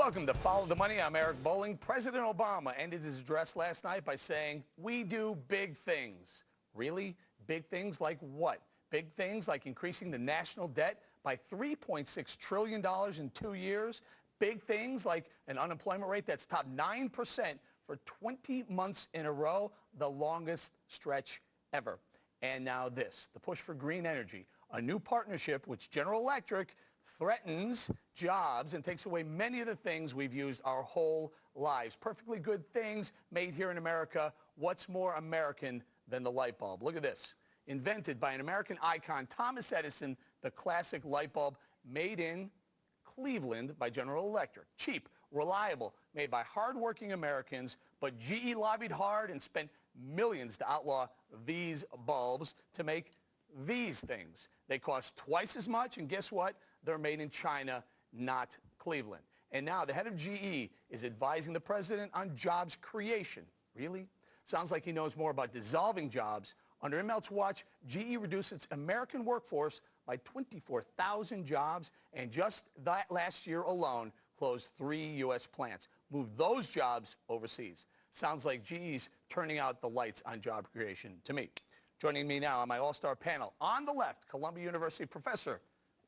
Welcome to Follow the Money. I'm Eric Bowling. President Obama ended his address last night by saying, we do big things. Really? Big things like what? Big things like increasing the national debt by $3.6 trillion in 2 years? Big things like an unemployment rate that's topped 9% for 20 months in a row, the longest stretch ever. And now this, the push for green energy, a new partnership which General Electric threatens jobs and takes away many of the things we've used our whole lives. Perfectly good things made here in America. What's more American than the light bulb? Look at this. Invented by an American icon, Thomas Edison, the classic light bulb made in Cleveland by General Electric. Cheap, reliable, made by hardworking Americans, but GE lobbied hard and spent millions to outlaw these bulbs to make these things. They cost twice as much, and guess what? They're made in China, not Cleveland. And now the head of GE is advising the president on jobs creation. Really? Sounds like he knows more about dissolving jobs. Under Immelt's watch, GE reduced its American workforce by 24,000 jobs, and just that last year alone closed 3 U.S. plants, moved those jobs overseas. Sounds like GE's turning out the lights on job creation to me. Joining me now on my all-star panel, on the left, Columbia University professor,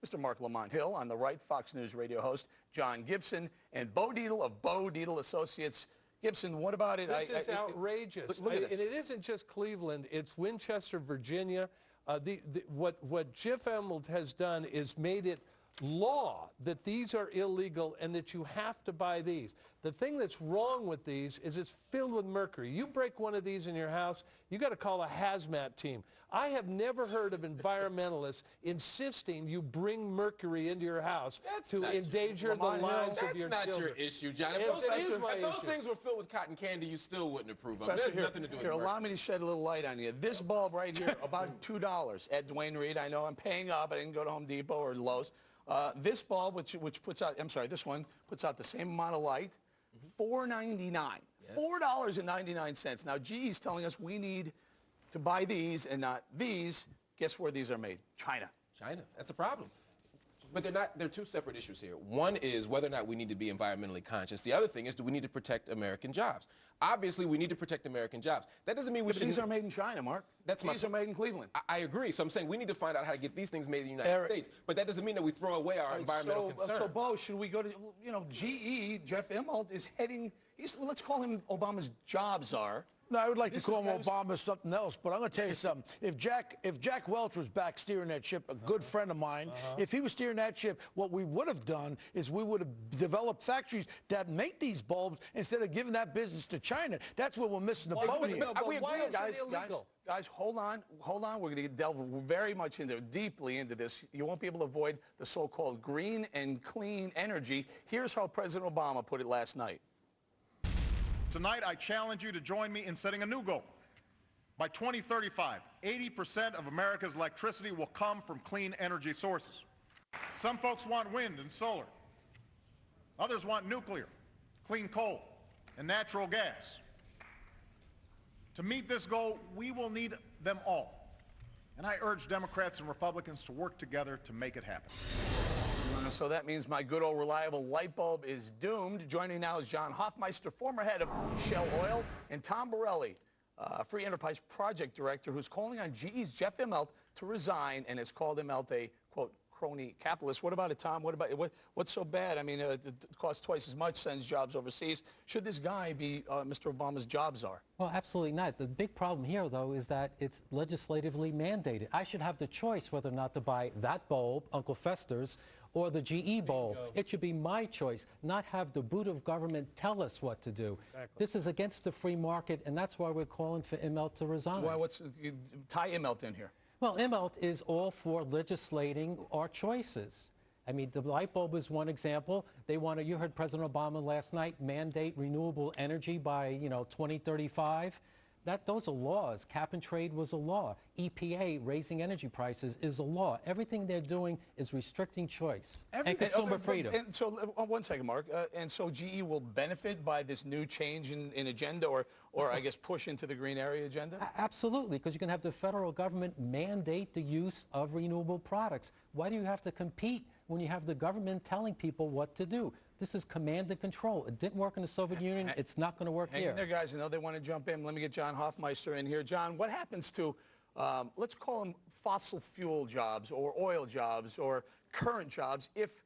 Mr. Mark Lamont Hill. On the right, Fox News radio host John Gibson, and Bo Dietl of Bo Dietl Associates. Gibson, what about it? This is outrageous. Look at this. And it isn't just Cleveland, it's Winchester, Virginia. What Jeff Immelt has done is made it law that these are illegal and that you have to buy these. The thing that's wrong with these is it's filled with mercury. You break one of these in your house, you got to call a hazmat team. I have never heard of environmentalists insisting you bring mercury into your house to endanger the lives of your children. That's not your issue, John. If those things were filled with cotton candy, you still wouldn't approve of them. That has nothing to do with mercury. Allow me to shed a little light on you. This bulb right here, about $2. Ed Dwayne Reed, I know I'm paying up. I didn't go to Home Depot or Lowe's. This bulb, which puts out, I'm sorry, this one puts out the same amount of light, $4.99. Yes. $4.99. Now, GE's telling us we need to buy these and not these. Guess where these are made? China. China. That's a problem. But they're not. They're two separate issues here. One is whether or not we need to be environmentally conscious. The other thing is, do we need to protect American jobs? Obviously, we need to protect American jobs. That doesn't mean we should. These are made in China, Mark. These are made in Cleveland. I agree. So I'm saying we need to find out how to get these things made in the United States. But that doesn't mean that we throw away our environmental concerns. So, Bo, should we go to, GE, Jeff Immelt is heading, let's call him Obama's job czar. No, I would like to call him Obama something else, but I'm going to tell you something. If Jack Welch was back steering that ship, a good friend of mine, if he was steering that ship, what we would have done is we would have developed factories that make these bulbs instead of giving that business to China. That's where we're missing the boat here. Guys, hold on. We're going to delve very much deeply into this. You won't be able to avoid the so-called green and clean energy. Here's how President Obama put it last night. Tonight, I challenge you to join me in setting a new goal. By 2035, 80% of America's electricity will come from clean energy sources. Some folks want wind and solar. Others want nuclear, clean coal, and natural gas. To meet this goal, we will need them all. And I urge Democrats and Republicans to work together to make it happen. So that means my good old reliable light bulb is doomed. Joining now is John Hoffmeister, former head of Shell Oil, and Tom Borelli, Free Enterprise Project Director, who's calling on GE's Jeff Immelt to resign and has called Immelt a, quote, crony capitalist. What about it, Tom? What's so bad? I mean, it costs twice as much, sends jobs overseas. Should this guy be Mr. Obama's job czar? Well, absolutely not. The big problem here, though, is that it's legislatively mandated. I should have the choice whether or not to buy that bulb, Uncle Fester's, or the GE bulb. It should be my choice, not have the boot of government tell us what to do. Exactly. This is against the free market, and that's why we're calling for Immelt to resign. Well, tie Immelt in here. Well, Immelt is all for legislating our choices. I mean, the light bulb is one example. They want to, you heard President Obama last night, mandate renewable energy by, 2035. Those are laws. Cap and trade was a law. EPA raising energy prices is a law. Everything they're doing is restricting choice and consumer freedom. And so, one second, Mark. And so GE will benefit by this new change in agenda, or I guess push into the green area agenda? Absolutely, because you can have the federal government mandate the use of renewable products. Why do you have to compete when you have the government telling people what to do? This is command and control. It didn't work in the Soviet Union. It's not going to work Hang here. in there, guys. I know they want to jump in. Let me get John Hoffmeister in here. John, what happens to, let's call them fossil fuel jobs or oil jobs or current jobs if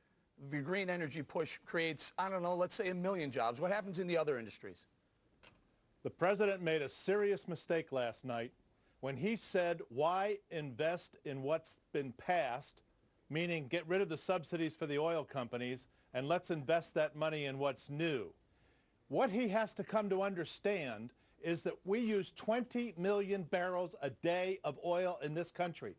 the green energy push creates, I don't know, let's say 1 million jobs? What happens in the other industries? The president made a serious mistake last night when he said, why invest in what's been passed, meaning get rid of the subsidies for the oil companies, and let's invest that money in what's new. What he has to come to understand is that we use 20 million barrels a day of oil in this country.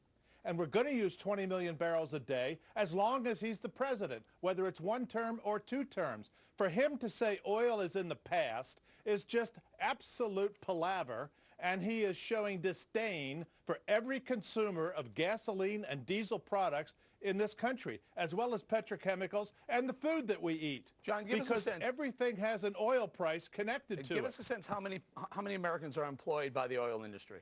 And we're going to use 20 million barrels a day as long as he's the president, whether it's 1 term or 2 terms. For him to say oil is in the past is just absolute palaver, and he is showing disdain for every consumer of gasoline and diesel products in this country, as well as petrochemicals and the food that we eat. John, give us a sense. Because everything has an oil price connected to it. Give us a sense how many Americans are employed by the oil industry.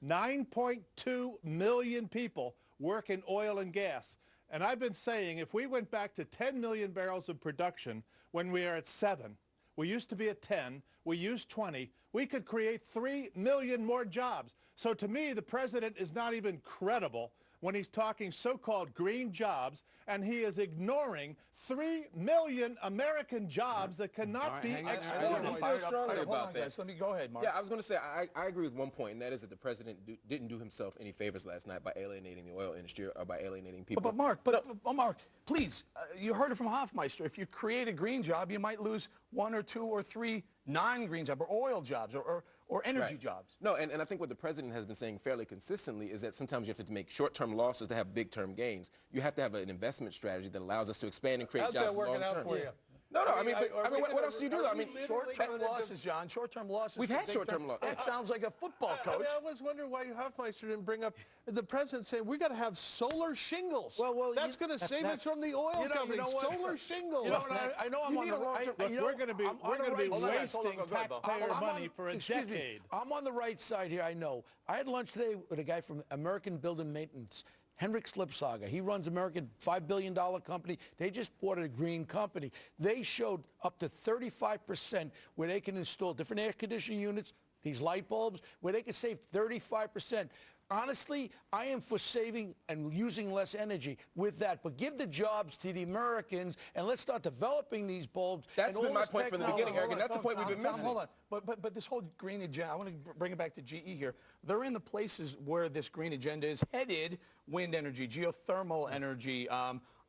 9.2 million people work in oil and gas. And I've been saying if we went back to 10 million barrels of production when we are at 7, we used to be at 10, we used 20, we could create 3 million more jobs. So to me, the president is not even credible when he's talking so-called green jobs, and he is ignoring 3 million American jobs that cannot be exported. I feel strongly about that. Guys. Let me go ahead, Mark. Yeah, I was going to say, I agree with one point, and that is that the president didn't do himself any favors last night by alienating the oil industry or by alienating people. But Mark, Mark, please, you heard it from Hoffmeister. If you create a green job, you might lose 1 or 2 or 3 non-green jobs or oil jobs or energy jobs. No, and I think what the president has been saying fairly consistently is that sometimes you have to make short-term losses to have big-term gains. You have to have an investment strategy that allows us to expand and create jobs long-term. How's that working out for you? No, I mean, what else do you do, though? I mean, Short-term losses, John. Short-term losses. We've had short-term losses. That sounds like a football coach. I was wondering why Hoffmeister didn't bring up the president saying we got to have solar shingles. Well, that's going to save us from the oil companies. Solar shingles. You know what? I know I'm on the right. We're going to be wasting taxpayer money for a decade. I'm on the right side here. I know. I had lunch today with a guy from American Building Maintenance. Henrik Slipsaga. He runs American $5 billion company. They just bought a green company. They showed up to 35% where they can install different air conditioning units, these light bulbs, where they can save 35%. Honestly, I am for saving and using less energy with that. But give the jobs to the Americans, and let's start developing these bulbs. That's been my point from the beginning, Eric, and that's the point we've been missing. Hold on. But this whole green agenda, I want to bring it back to GE here. They're in the places where this green agenda is headed: wind energy, geothermal energy.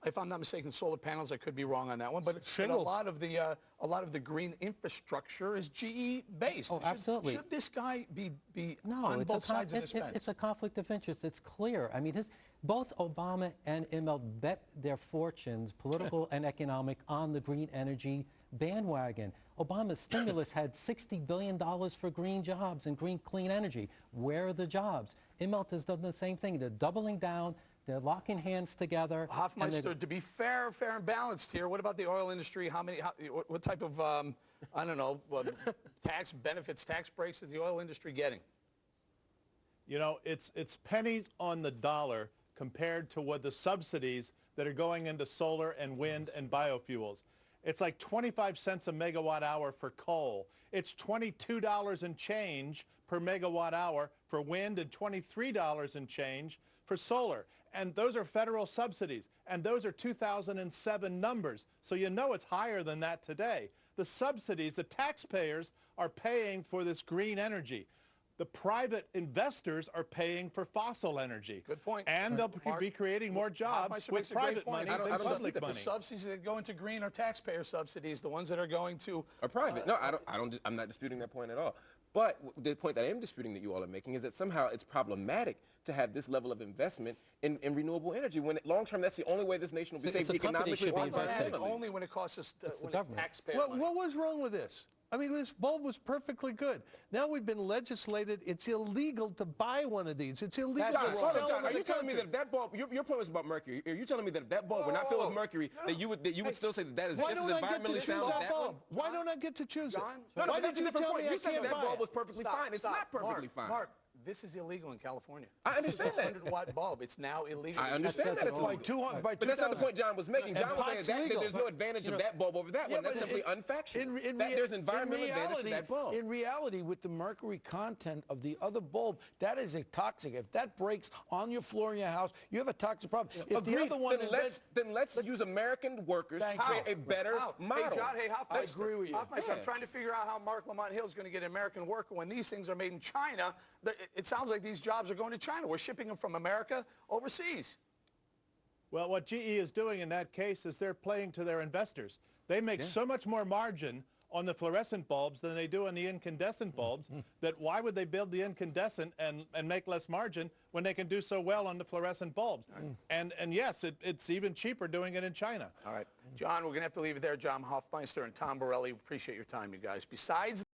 If I'm not mistaken, solar panels. I could be wrong on that one, but a lot of the green infrastructure is GE based. Oh, absolutely. Should this guy be no, on both sides of this fence? It's a conflict of interest. It's clear. I mean, both Obama and Immelt bet their fortunes, political and economic, on the green energy bandwagon. Obama's stimulus had $60 billion for green jobs and green clean energy. Where are the jobs? Immelt has done the same thing. They're doubling down. They're locking hands together. Hoffmeister, to be fair and balanced here, what about the oil industry? What type of, I don't know, tax benefits, tax breaks is the oil industry getting? You know, it's pennies on the dollar compared to what the subsidies that are going into solar and wind and biofuels. It's like 25 cents a megawatt hour for coal. It's $22 and change per megawatt hour for wind and $23 and change for solar. And those are federal subsidies, and those are 2007 numbers. So you know it's higher than that today. The subsidies, the taxpayers are paying for this green energy. The private investors are paying for fossil energy. Good point. And they'll be creating more jobs with private money than public money. The subsidies that go into green are taxpayer subsidies. The ones that are going to are private. No, I'm not disputing that point at all. But the point that I am disputing that you all are making is that somehow it's problematic to have this level of investment in renewable energy when long term that's the only way this nation will be safe economically. Only when it costs us when it's taxpayer money. What was wrong with this? I mean, this bulb was perfectly good. Now we've been legislated. It's illegal to buy one of these. It's illegal to sell John, them. are you telling me that if that bulb, your point was about mercury, are you telling me that if that bulb were not filled with mercury, that you would still say that is just as environmentally sound as that one? Why don't I get to choose it? No, Why that's a different point. You said that bulb was perfectly fine. It's not perfectly fine. Mark, This is illegal in California. I understand This is that. a 100-watt bulb. It's now illegal. I understand that it's By illegal. 200, by But that's not the 2000 point John was making. John was saying pot's that legal. there's no advantage of that bulb over that one. That's but simply unfactual. in That rea- there's environmental in advantage to that bulb. In reality, with the mercury content of the other bulb, that is a toxic. If that breaks on your floor in your house, you have a toxic problem. If the Agreed. other one Then let's use American workers to Thank create you. a better model. Hey, John, hey, Hoffmeister. I agree with you. Hoffmeister, I'm trying to figure out how Mark Lamont Hill is going to get an American worker when these things are made in China. It sounds like these jobs are going to China. We're shipping them from America overseas. Well, what GE is doing in that case is they're playing to their investors. They make so much more margin on the fluorescent bulbs than they do on the incandescent bulbs, that why would they build the incandescent and make less margin when they can do so well on the fluorescent bulbs? And yes, it's even cheaper doing it in China. All right. John, we're going to have to leave it there. John Hoffmeister and Tom Borelli, appreciate your time, you guys. Besides